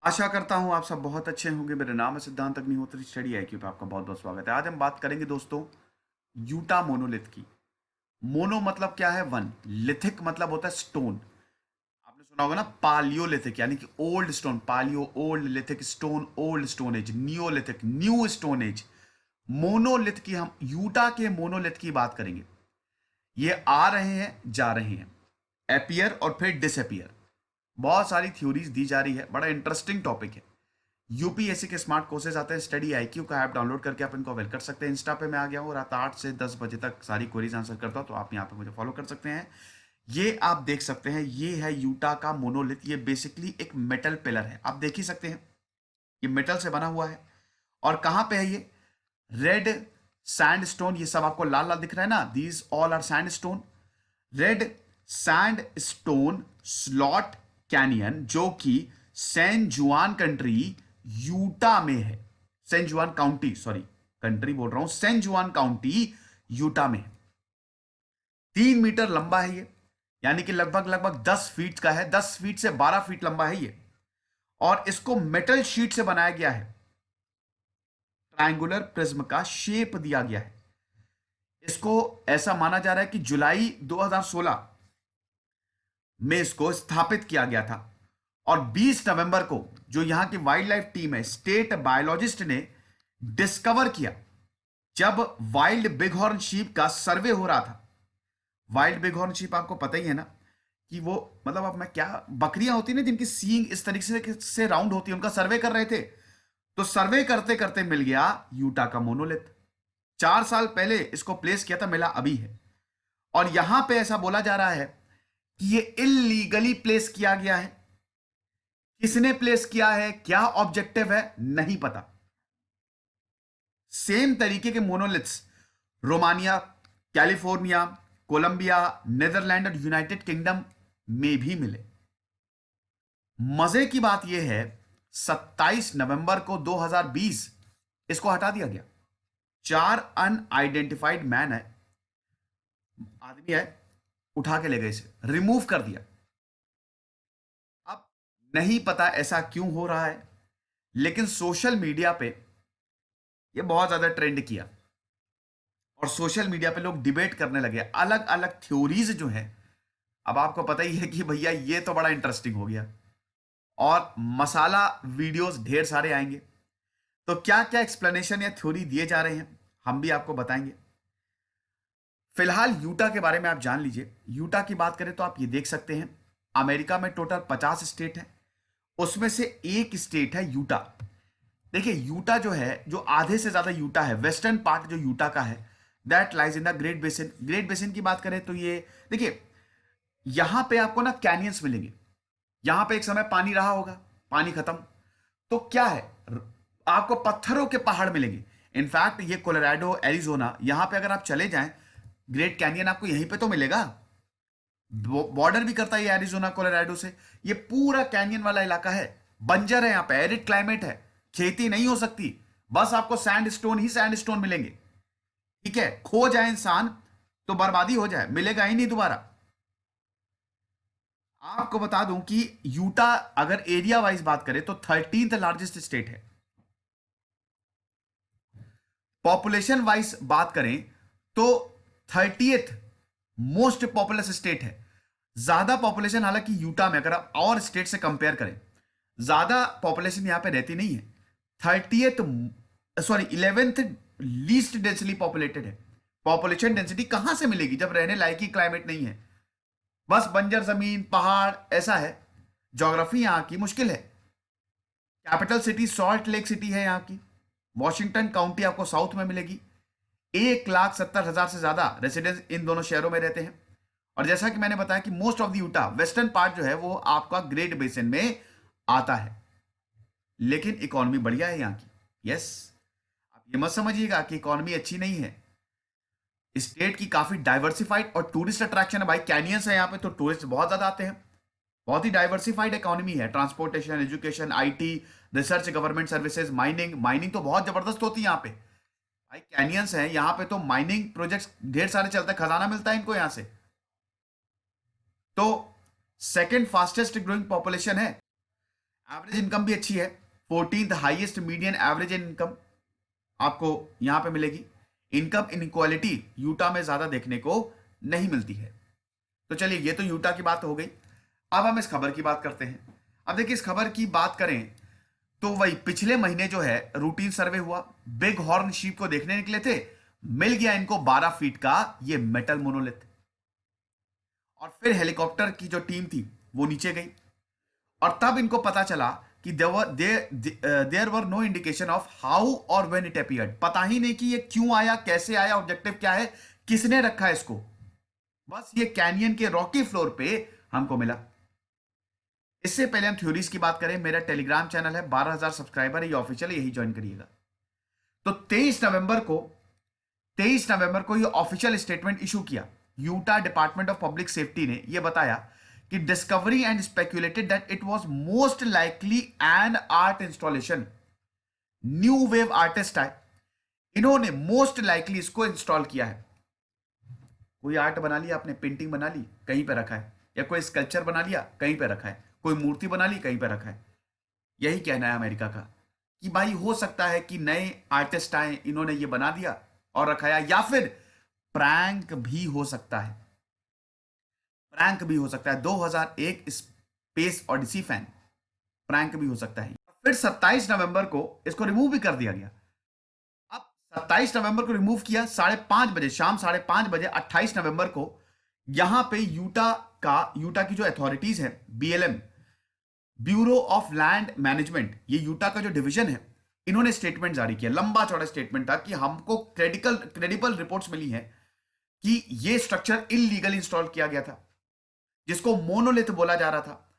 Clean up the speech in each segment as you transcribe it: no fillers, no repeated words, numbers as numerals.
आशा करता हूँ आप सब बहुत अच्छे होंगे। मेरा नाम है सिद्धांत अग्निहोत्री, स्टडी आईक्यू पे आपका बहुत बहुत स्वागत है। आज हम बात करेंगे दोस्तों यूटा मोनोलिथ की। मोनो मतलब क्या है? वन। लिथिक मतलब होता है स्टोन। आपने सुना होगा ना, पालियोलिथिक यानी कि old stone. Palaeo old, lithic stone old stone age, neolithic new stone age. Monolith की, हम यूटा के मोनोलिथ की बात करेंगे। ये आ रहे हैं, जा रहे हैं, अपीयर और फिर डिसअपियर। बहुत सारी थ्योरीज दी जा रही है। बड़ा इंटरेस्टिंग टॉपिक है। यूपीएससी के स्मार्ट कोर्सेज आते हैं। स्टडी आईक्यू का ऐप डाउनलोड करके आप इनको अवेल कर सकते हैं। इंस्टा पे मैं आ गया हूँ, रात 8 से 10 बजे तक सारी क्वेरीज आंसर करता हूँ, तो आप यहाँ पे मुझे फॉलो कर सकते हैं। ये आप देख सकते हैं, ये है यूटा का मोनोलिथ। ये बेसिकली एक मेटल पिलर है, आप देख ही सकते हैं। ये मेटल से बना हुआ है। और कहां पे है ये? रेड सैंड स्टोन, ये सब आपको लाल लाल दिख रहा है ना, these all are sandstone. Red sandstone slot canyon, जो कि सैन जुआन कंट्री यूटा में है। सैन जुआन काउंटी, सॉरी कंट्री बोल रहा हूं, सैन जुआन काउंटी यूटा में है। 3 मीटर लंबा है ये, यानी कि लगभग लगभग 10 फीट का है। 10 फीट से 12 फीट लंबा है ये। और इसको मेटल शीट से बनाया गया है। ट्रायंगुलर प्रिज्म का शेप दिया गया है इसको। ऐसा माना जा रहा है कि जुलाई 2016 में इसको स्थापित किया गया था। और 20 नवंबर को जो यहां की वाइल्ड लाइफ टीम है, स्टेट बायोलॉजिस्ट ने डिस्कवर किया, जब वाइल्ड बिगहॉर्न शीप का सर्वे हो रहा था। वाइल्ड बिगहॉर्न शीप आपको पता ही है ना, कि वो मतलब, अब मैं क्या, बकरियां होती ना जिनकी सींग इस तरीके से राउंड होती है, उनका सर्वे कर रहे थे। तो सर्वे करते करते मिल गया यूटा का मोनोलिथ। 4 साल पहले इसको प्लेस किया था, मिला अभी है। और यहां पे ऐसा बोला जा रहा है कि ये इलीगली प्लेस किया गया है। किसने प्लेस किया है, क्या ऑब्जेक्टिव है, नहीं पता। सेम तरीके के monoliths Romania, California, Colombia, Netherland और यूनाइटेड किंगडम में भी मिले। मजे की बात यह है, 27 नवंबर को 2020 इसको हटा दिया गया। 4 अनआइडेंटिफाइड मैन है, आदमी है, उठा के ले गए, इसे रिमूव कर दिया। अब नहीं पता ऐसा क्यों हो रहा है, लेकिन सोशल मीडिया पे ये बहुत ज्यादा ट्रेंड किया। और सोशल मीडिया पे लोग डिबेट करने लगे, अलग अलग थ्योरीज जो है। अब आपको पता ही है कि भैया ये तो बड़ा इंटरेस्टिंग हो गया। और मसाला वीडियोस ढेर सारे आएंगे। तो क्या क्या एक्सप्लेनेशन या थ्योरी दिए जा रहे हैं, हम भी आपको बताएंगे। फिलहाल यूटा के बारे में आप जान लीजिए। यूटा की बात करें तो आप ये देख सकते हैं, अमेरिका में टोटल 50 स्टेट है, उसमें से एक स्टेट है यूटा। देखिए यूटा जो है, जो आधे से ज्यादा यूटा है, वेस्टर्न पार्ट जो यूटा का है, that lies in the great basin. Great basin की बात करें तो ये देखिए, यहां पे आपको ना कैनियंस मिलेंगे। यहां पे एक समय पानी रहा होगा, पानी खत्म, तो क्या है, आपको पत्थरों के पहाड़ मिलेंगे। इनफैक्ट ये कोलोराडो, एरिजोना, यहां पे अगर आप चले जाएं, ग्रेट कैनियन आपको यहीं पे तो मिलेगा। बॉर्डर भी करता है ये एरिजोना कोलोराडो से। ये पूरा कैनियन वाला इलाका है, बंजर है, यहां पे एरिड क्लाइमेट है, खेती नहीं हो सकती। बस आपको सैंड स्टोन ही सैंड स्टोन मिलेंगे। ठीक है, खो जाए इंसान तो बर्बादी हो जाए, मिलेगा ही नहीं दोबारा। आपको बता दूं कि यूटा अगर एरिया वाइज बात करें तो 13th लार्जेस्ट स्टेट है। पॉपुलेशन वाइज बात करें तो 30th मोस्ट पॉपुलस स्टेट है। ज्यादा पॉपुलेशन हालांकि यूटा में, अगर आप और स्टेट से कंपेयर करें, ज्यादा पॉपुलेशन यहां पे रहती नहीं है। 30th, sorry 11th least densely populated है। पॉपुलेशन डेंसिटी कहां से मिलेगी जब रहने लायक ही क्लाइमेट नहीं है? बस बंजर जमीन, पहाड़, ऐसा है। ज्योग्राफी यहां की मुश्किल है। Capital city salt lake city है यहाँ की। वॉशिंगटन काउंटी आपको साउथ में मिलेगी। 1,70,000 से ज्यादा रेसिडेंट्स इन दोनों शहरों में रहते हैं। और जैसा कि मैंने बताया कि most of the Utah western part जो है वो आपका ग्रेट बेसिन में आता है। लेकिन इकोनॉमी बढ़िया है यहाँ की। यस, आप ये मत समझिएगा कि इकोनॉमी अच्छी नहीं है। स्टेट की काफी डाइवर्सिफाइड और टूरिस्ट अट्रैक्शन है भाई। कैनियंस है यहाँ पे, तो टूरिस्ट बहुत ज्यादा आते हैं। बहुत ही डाइवर्सिफाइड इकोनॉमी है। Transportation, education, IT, research, government services, mining. Mining तो बहुत जबरदस्त होती है यहाँ पे भाई। कैनियंस है यहाँ पे, तो माइनिंग प्रोजेक्ट्स ढेर सारे चलते हैं, खजाना मिलता है इनको यहाँ से। तो सेकंड फास्टेस्ट ग्रोइंग पॉपुलेशन है। एवरेज इनकम भी अच्छी है, 14th highest median average income आपको यहां पे मिलेगी। इनकम इनइक्वालिटी यूटा में ज्यादा देखने को नहीं मिलती है। तो चलिए, ये तो यूटा की बात हो गई। अब हम इस खबर की बात करते हैं। अब देखिए, इस खबर की बात करें तो वही पिछले महीने जो है रूटीन सर्वे हुआ, बिग हॉर्न शीप को देखने निकले थे, मिल गया इनको 12 फीट का ये मेटल मोनोलिथ। और फिर हेलीकॉप्टर की जो टीम थी वो नीचे गई, और तब इनको पता चला कि there were no indication of how or when it appeared. पता ही नहीं कि ये क्यों आया, कैसे आया, ऑब्जेक्टिव क्या है, किसने रखा है इसको। बस ये कैनियन के रॉकी फ्लोर पे हमको मिला। इससे पहले हम थ्योरीज की बात करें, मेरा टेलीग्राम चैनल है, 12,000 सब्सक्राइबर है, ये ऑफिशियल, यही ज्वाइन करिएगा। तो 23 नवंबर को ये ऑफिशियल स्टेटमेंट इशू किया। Utah department of public safety ने यह बताया कि discovery and speculated that it was most likely an art installation. New wave artist है, इन्होंने मोस्ट लाइकली इसको इंस्टॉल किया है। कोई आर्ट बना लिया आपने, पेंटिंग बना ली, कहीं पे रखा है, या कोई स्कल्पचर बना लिया, कहीं पे रखा है, कोई मूर्ति बना ली, कहीं पे रखा है। यही कहना है अमेरिका का कि भाई हो सकता है कि नए आर्टिस्ट आए, इन्होंने ये बना दिया और रखाया, या फिर प्रैंक भी हो सकता है। प्रैंक भी हो सकता है, 2001 स्पेस ऑडिसी फैन, प्रैंक भी हो सकता है। फिर 27 नवंबर को इसको रिमूव भी कर दिया गया। अब 27 नवंबर को रिमूव किया 5:30 बजे, शाम 5:30 बजे 28 नवंबर को यहां पे यूटा की जो अथॉरिटीज है, BLM, bureau of land management, ये यूटा का जो डिवीजन है, इन्होंने स्टेटमेंट जारी किया। लंबा चौड़ा स्टेटमेंट था कि हमको क्रेडिबल रिपोर्ट्स मिली है कि ये स्ट्रक्चर इलीगल इंस्टॉल किया गया था, जिसको मोनोलिथ बोला जा रहा था,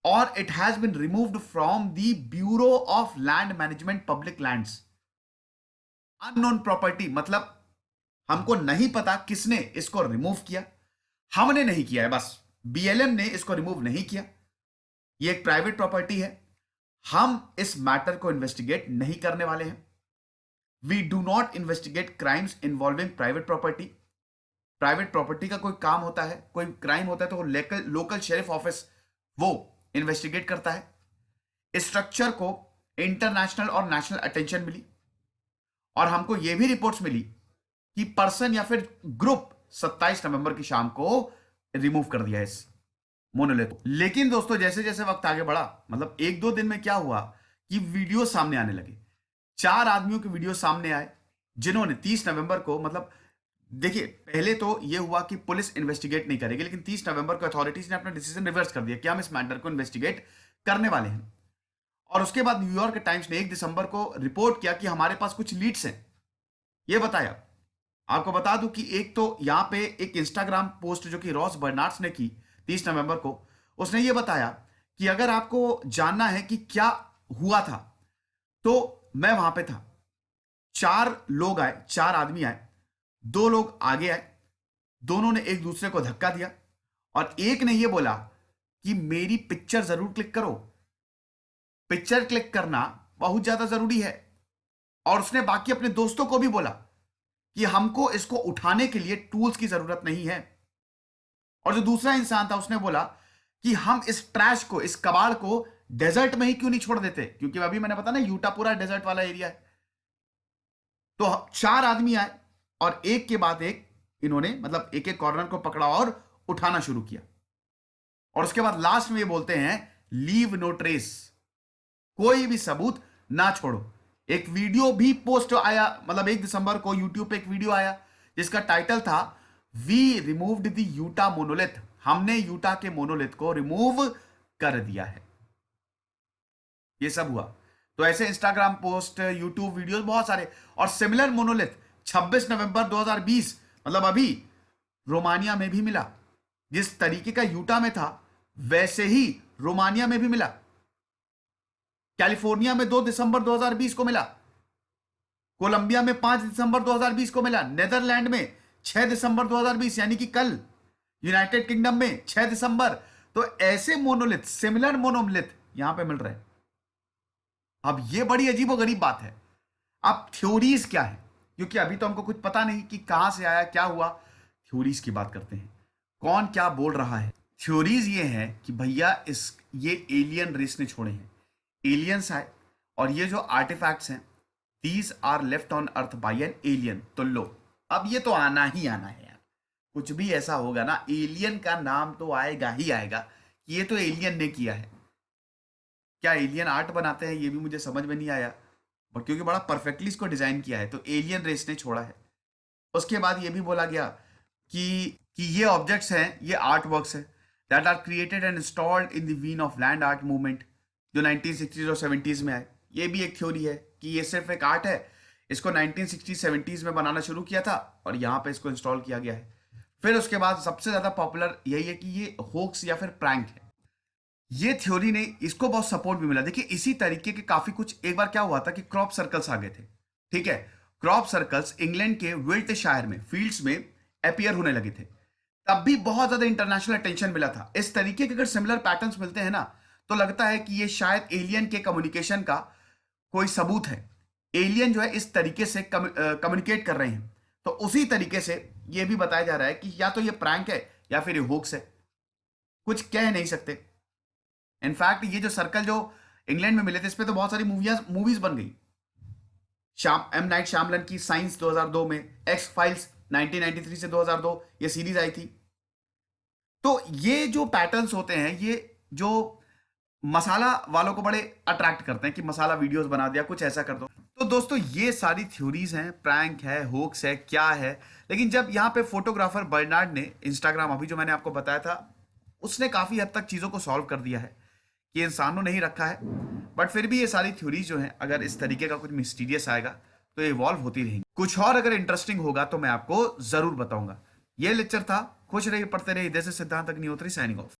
और it has been removed from the bureau of land management public lands. Unknown property मतलब हमको नहीं पता किसने इसको रिमूव किया, हमने नहीं किया है, बस बीएलएम ने इसको रिमूव नहीं किया। ये एक प्राइवेट प्रॉपर्टी है, हम इस मैटर को इन्वेस्टिगेट नहीं करने वाले हैं। We do not investigate crimes involving private property. Private property का कोई काम होता है, कोई क्राइम होता है, तो वो लोकल शेरिफ ऑफिस वो इन्वेस्टिगेट करता है। इस स्ट्रक्चर को इंटरनेशनल और नेशनल अटेंशन मिली, और हमको यह भी रिपोर्ट्स मिली कि पर्सन या फिर ग्रुप 27 नवंबर की शाम को रिमूव कर दिया इस मोनोलिथ। लेकिन दोस्तों, जैसे जैसे वक्त आगे बढ़ा, मतलब 1-2 दिन में क्या हुआ कि वीडियो सामने आने लगे। 4 आदमियों के वीडियो सामने आए, जिन्होंने 30 नवंबर को, मतलब देखिए, पहले तो यह हुआ कि पुलिस इन्वेस्टिगेट नहीं करेगी, लेकिन 30 नवंबर को अथॉरिटीज ने अपना डिसीजन रिवर्स कर दिया कि हम इस मैटर को इन्वेस्टिगेट करने वाले हैं। और उसके बाद न्यूयॉर्क टाइम्स ने 1 दिसंबर को रिपोर्ट किया कि हमारे पास कुछ लीड्स हैं। यह बताया, आपको बता दूं कि एक तो यहां पे एक इंस्टाग्राम पोस्ट जो कि रॉस बर्नार्ड्स ने की 30 नवंबर को, उसने यह बताया कि अगर आपको जानना है कि क्या हुआ था, तो मैं वहां पे था। 4 लोग आए, 4 आदमी आए, 2 लोग आगे आए, दोनों ने एक दूसरे को धक्का दिया, और एक ने यह बोला कि मेरी पिक्चर जरूर क्लिक करो। पिक्चर क्लिक करना बहुत ज्यादा जरूरी है। और उसने बाकी अपने दोस्तों को भी बोला कि हमको इसको उठाने के लिए टूल्स की जरूरत नहीं है। और जो दूसरा इंसान था, उसने बोला कि हम इस ट्रैश को, इस कबाड़ को डेजर्ट में ही क्यों नहीं छोड़ देते, क्योंकि अभी मैंने बताया ना, यूटा पूरा डेजर्ट वाला एरिया है। तो 4 आदमी आए, और एक के बाद एक इन्होंने, मतलब एक एक कॉर्नर को पकड़ा और उठाना शुरू किया। और उसके बाद लास्ट में ये बोलते हैं, लीव नो ट्रेस, कोई भी सबूत ना छोड़ो। एक वीडियो भी पोस्ट आया, मतलब 1 दिसंबर को यूट्यूब पे एक वीडियो आया जिसका टाइटल था, we removed the Utah monolith, हमने यूटा के मोनोलिथ को रिमूव कर दिया है। ये सब हुआ। तो ऐसे इंस्टाग्राम पोस्ट, यूट्यूब वीडियोस बहुत सारे। और सिमिलर मोनोलिथ 26 नवंबर 2020, मतलब अभी, रोमानिया में भी मिला। जिस तरीके का यूटा में था, वैसे ही रोमानिया में भी मिला। कैलिफोर्निया में 2 दिसंबर 2020 को मिला, कोलंबिया में 5 दिसंबर 2020 को मिला, नेदरलैंड में 6 दिसंबर 2020 यानी कि कल, यूनाइटेड किंगडम में 6 दिसंबर। तो ऐसे मोनोलिथ, सिमिलर मोनोलिथ यहां पे मिल रहे हैं। अब ये बड़ी अजीबोगरीब बात है। अब थ्योरीज क्या है, क्योंकि अभी तो हमको कुछ पता नहीं कि कहां से आया, क्या हुआ। थ्योरीज की बात करते हैं, कौन क्या बोल रहा है। थ्योरीज ये है कि भैया ये एलियन रेस ने छोड़े हैं, एलियंस आए और ये जो आर्टिफैक्ट्स हैं these are left on earth by an alien. तो लो, अब ये तो आना ही आना है यार, कुछ भी ऐसा होगा ना एलियन का नाम तो आएगा ही आएगा कि ये तो एलियन ने किया है। क्या एलियन आर्ट बनाते हैं ये भी मुझे समझ में नहीं आया, और क्योंकि बड़ा परफेक्टली इसको डिजाइन किया है तो एलियन रेस ने छोड़ा है। उसके बाद ये भी बोला गया कि ये ऑब्जेक्ट्स हैं, ये आर्ट वर्क्स हैं that are created and installed in the vein of land art movement जो 1960s और 70s में आए। ये भी एक थ्योरी है कि ये सिर्फ एक आर्ट है, इसको 1960s 70s में बनाना शुरू किया था और यहाँ पे इसको इंस्टॉल किया गया है। फिर उसके बाद सबसे ज्यादा पॉपुलर यही है कि ये होक्स या फिर प्रैंक है। ये थ्योरी ने इसको बहुत सपोर्ट भी मिला। देखिए इसी तरीके के काफी कुछ, एक बार क्या हुआ था कि क्रॉप सर्कल्स आ गए थे, ठीक है। क्रॉप सर्कल्स इंग्लैंड के विल्टशायर में फील्ड्स में अपीयर होने लगे थे, तब भी बहुत ज्यादा इंटरनेशनल अटेंशन मिला था। इस तरीके के अगर सिमिलर पैटर्न्स मिलते हैं ना तो लगता है कि ये शायद एलियन के कम्युनिकेशन का कोई सबूत है। एलियन जो है इस तरीके से कम्युनिकेट कर रहे हैं, तो उसी तरीके से ये भी बताया जा रहा है कि या तो ये प्रैंक है या फिर ये होक्स है, कुछ कह नहीं सकते। इनफैक्ट ये जो सर्कल जो इंग्लैंड में मिले थे इस पे तो बहुत सारी मूवीज बन गई। श्याम एम नाइट श्यामलन की साइंस 2002 में, एक्स फाइल्स 1993 से 2002 ये सीरीज आई थी। तो ये जो पैटर्न्स होते हैं ये जो मसाला वालों को बड़े अट्रैक्ट करते हैं कि मसाला वीडियोस बना दिया, कुछ ऐसा कर दो। तो दोस्तों ये सारी थ्योरीज हैं, प्रैंक है, होक्स है, क्या है। लेकिन जब यहाँ पे फोटोग्राफर बर्नार्ड ने इंस्टाग्राम अभी जो मैंने आपको बताया था उसने काफी हद तक चीजों को सॉल्व कर दिया है कि इंसानों ने ही रखा है, बट फिर भी ये सारी थ्योरीज जो हैं अगर इस तरीके का कुछ मिस्टीरियस आएगा तो इवॉल्व होती रहेंगी। कुछ और अगर इंटरेस्टिंग होगा तो मैं आपको जरूर बताऊंगा। ये लेक्चर था, खुश रहिए, पढ़ते रहिए। जैसे सिद्धांत अग्निहोत्री साइनिंग ऑफ।